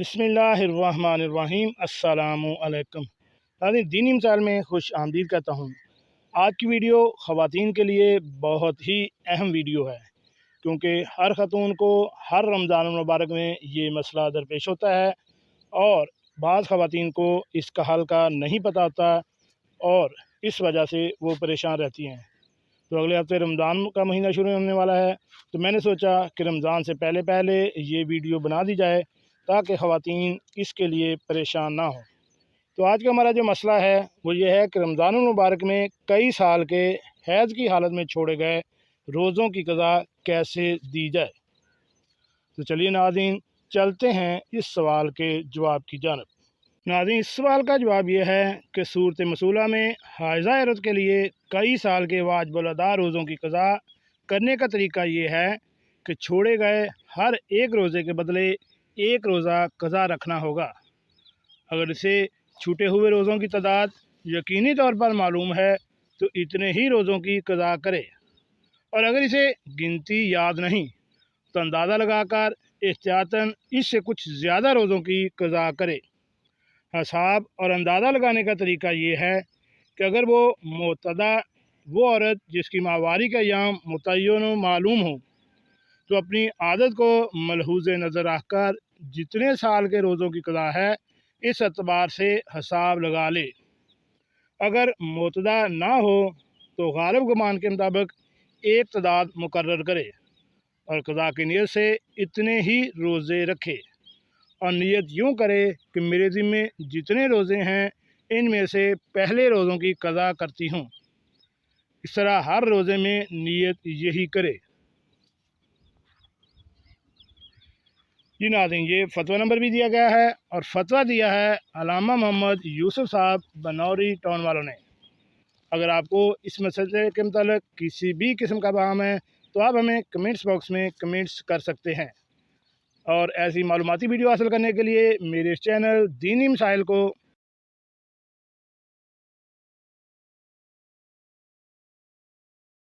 बिस्मिल्लाहिर्रहमानिर्रहीम। अस्सलामु अलैकुम। नाज़रीन, दीनी मिसाल में खुश आमदीद कहता हूँ। आज की वीडियो ख़वातीन के लिए बहुत ही अहम वीडियो है, क्योंकि हर ख़तून को हर रमज़ान मुबारक में ये मसला दरपेश होता है और बाज़ ख़वातीन को इसका हल का नहीं पता होता और इस वजह से वो परेशान रहती हैं। तो अगले हफ्ते रमज़ान का महीना शुरू होने वाला है, तो मैंने सोचा कि रमज़ान से पहले पहले ये वीडियो बना दी जाए ताकि ख़वातीन इसके लिए परेशान ना हो। तो आज का हमारा जो मसला है वो ये है कि रमज़ान मुबारक में कई साल के हैज़ की हालत में छोड़े गए रोज़ों की क़ज़ा कैसे दी जाए। तो चलिए नाज़रीन, चलते हैं इस सवाल के जवाब की जानब। नाज़रीन, इस सवाल का जवाब यह है कि सूरत मसूला में हाइज़ा औरत के लिए कई साल के वाजिबुल अदा रोज़ों की क़ज़ा करने का तरीका ये है कि छोड़े गए हर एक रोज़े के बदले एक रोज़ा क़ज़ा रखना होगा। अगर इसे छूटे हुए रोज़ों की तादाद यकीनी तौर पर मालूम है तो इतने ही रोज़ों की क़ज़ा करे, और अगर इसे गिनती याद नहीं तो अंदाज़ा लगाकर एहतियातन इससे कुछ ज़्यादा रोज़ों की क़ज़ा करे। हिसाब और अंदाज़ा लगाने का तरीका ये है कि अगर वो औरत जिसकी माहवारी का अय्याम मुतय्यन मालूम हो तो अपनी आदत को मलहूज़ नज़र रख कर जितने साल के रोज़ों की क़ज़ा है इस एतबार से हिसाब लगा ले। अगर मुतदा ना हो तो गालिब गुमान के मुताबिक एक तादाद मुकर्रर करे और क़ज़ा की नीयत से इतने ही रोज़े रखे, और नीयत यूँ करे कि मेरे ज़िम्मे जितने रोज़े हैं इनमें से पहले रोज़ों की क़ज़ा करती हूँ। इस तरह हर रोज़े में नीयत यही करे। जी नाज़रीन, ये फतवा नंबर भी दिया गया है और फतवा दिया है अल्लामा मोहम्मद यूसुफ साहब बनौरी टाउन वालों ने। अगर आपको इस मसले के मतलब किसी भी किस्म का बहाम है तो आप हमें कमेंट्स बॉक्स में कमेंट्स कर सकते हैं, और ऐसी मालूमाती वीडियो हासिल करने के लिए मेरे इस चैनल दीनी मसाइल को